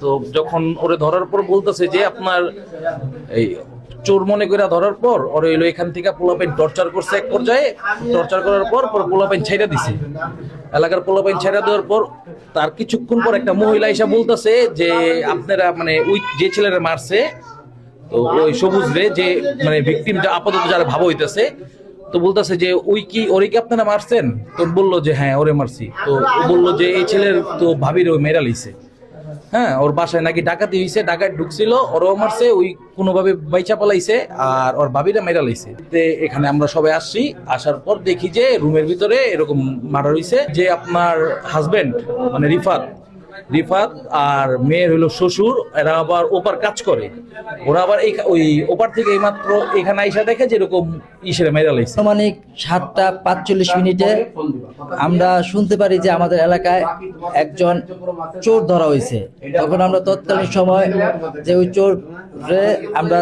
তো যখন ওরে ধরার পর বলতেছে যে আপনার এই চোর মনে করে ধরার পর ওর হইলো এখান থেকে পোলাপাইন টর্চার করছে, এক পর্যায়ে টর্চার করার পর পোলাপাইন ছেড়ে দিছে। এলাকার পোলাপাইন ছেড়ে দেওয়ার পর তার কিছুক্ষণ পর একটা মহিলা এসে বলতেছে যে আপনারা মানে ওই যে ছেলেরা মারছে, তো ওই সবুজ রে যে মানে ভিকটিমটা আপাতত যারা ভাবা হইতেছে, তো বলতেছে যে ওরে কি আপনারা মারছেন? তো বললো যে হ্যাঁ ওরে মারছি। তো ও বললো যে এই ছেলের তো ভাবির ওই মেরা লইছে। হ্যাঁ, ওর বাসায় নাকি ডাকাতি হইছে, ডাকাত ঢুকছিল, ওরও মারছে, ওই কোনোভাবে বাইচা পালাইছে, আর ওর ভাবিরা মেরা লাইছে। এখানে আমরা সবাই আসছি, আসার পর দেখি যে রুমের ভিতরে এরকম মার্ডার হইছে, যে আপনার হাজবেন্ড মানে রিফাত আর মেয়ের হলো শ্বশুর, এরা আবার ওপার কাজ করে, ওরা আবার ওই ওপার থেকে এইমাত্র এখানে আইসা দেখে যে এরকম ইসের মেরা লাইছে। আনুমানিক 7:45 আমরা শুনতে পারি যে আমাদের এলাকায় একজন চোর ধরা হয়েছে। তখন আমরা তৎকালীন সময় যে ওই চোর আমরা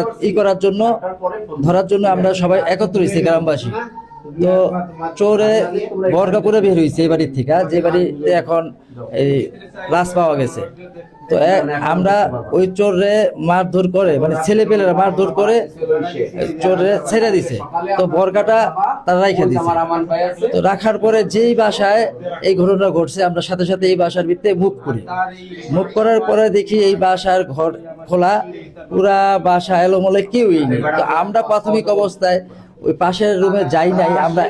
ধরার জন্য আমরা সবাই একত্র হয়েছি গ্রামবাসী। তো চোরে বর্গাপুরে বের হয়েছে এই বাড়ির থেকে, যে বাড়িতে এখন এই লাশ পাওয়া গেছে। তো আমরা ওই চোরে মারধর করে, মানে ছেলেপেলেরা মারধর করে চোরে ছেড়ে দিছে। তো বর্গাটা তারা রাইখে দিছে। তো রাখার পরে যেই বাসায় এই ঘটনা ঘটছে, আমরা সাথে সাথে এই বাসার ভিতরে মুভ করার পরে দেখি এই বাসার ঘর খোলা, পুরা বাসা এলোমেলো, কেউই নেই। তো আমরা প্রাথমিক অবস্থায় ওই পাশের রুমে যাই নাই, আমরা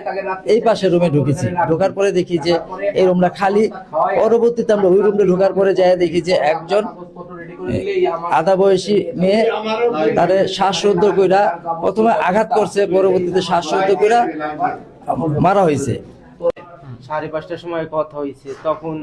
এই পাশের রুমে ঢুকেছি। ঢোকার পরে দেখি যে এই রুমটা খালি। পরবর্তীতে আমরা ওই রুমে ঢোকার পরে যাই দেখি যে একজন আধা বয়সী মেয়ে, তারে শ্বাসরুদ্ধ কইরা প্রথমে আঘাত করছে, পরবর্তীতে শ্বাসরুদ্ধ কইরা মারা হয়েছে। 5:30টার সময় কথা হয়েছে, তখন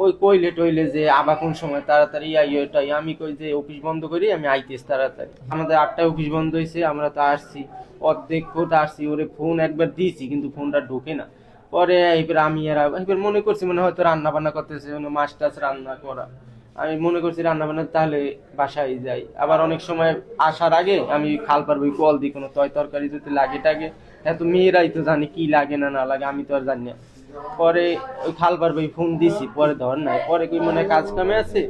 ওই টইলে যে আবার কোন সময় তাড়াতাড়ি আইটাই, আমি কই যে অফিস বন্ধ করি, আমি আইতেছি তাড়াতাড়ি। আমাদের 8টায় অফিস বন্ধ হয়েছে, আমরা তো আসছি, অর্ধেক কোট আসছি, ওরে ফোন একবার দিয়েছি কিন্তু ফোনটা ঢোকে না। পরে এবার আমি এবার মনে করছি মনে হয়তো রান্না বান্না করতেছে, মাছ টাছ রান্না করা। আমি মনে করছি রান্না বান্না, তাহলে বাসায় যাই। আবার অনেক সময় আসার আগে আমি খাল পারবো কল দিই, কোনো তরকারি যদি লাগে টাগে, এত মেয়েরাই তো জানি কি লাগে না না লাগে, আমি তো আর জানি না। পরে ওই খাল পারবো ফোন দিছি, পরে ধর নাই। পরে কি মনে কাজ কামে আছে,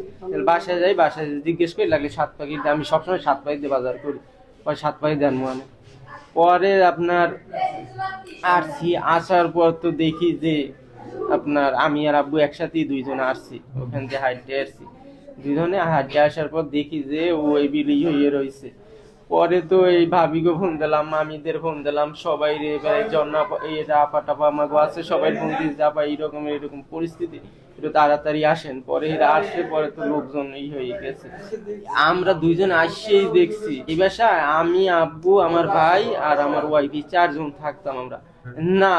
বাসায় যাই, বাসায় জিজ্ঞেস করি লাগলে 7 প্যাকেট, আমি সবসময় 7 প্যাকেট দিয়ে বাজার করি, পরে 7 প্যাকেট দেন মানে। পরে আপনার আসছি, আসার পর তো দেখি যে আপনার আমি আর আব্বু একসাথেই দুইজনে আসছি, ওখান থেকে হাইটে আসছি, দুইজনে হাইটে আসার পর দেখি যে ও এই বিলি হয়ে রয়েছে। পরে তো এই ভাবিকে ফোন দিলাম, মামিদের ফোন দিলাম, সবাই রে জন্না এটা আপা টাপা আমাকে আছে, সবাই ফোন দিয়েছে, আপা এরকম পরিস্থিতি, একটু তাড়াতাড়ি আসেন। পরে এরা আসছে, পরে তো লোকজন হয়ে গেছে। আমরা দুইজন আসছেই দেখছি এই বাসায় আমি, আব্বু, আমার ভাই আর আমার ওয়াইফ, 4 জন থাকতাম আমরা। না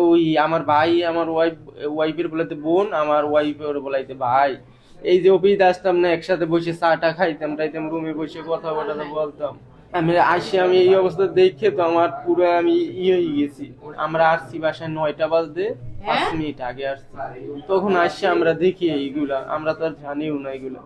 ওই আমার ভাই, আমার ওয়াইফের বলাইতে বোন, আমার ওয়াইফের বলাইতে ভাই। এই যে অফিস আসতাম না, একসাথে বসে চাটা খাইতাম টাইতাম, রুমে বসে কথা বলতাম। আমি আমি এই অবস্থা দেখে তো আমার পুরো আমি হয়ে গেছি। আমরা আসছি বাসায় 9টা বাজতে 5 মিনিট আগে আসছি, তখন আসছি আমরা দেখি এইগুলা, আমরা তো আর জানিও না এগুলা।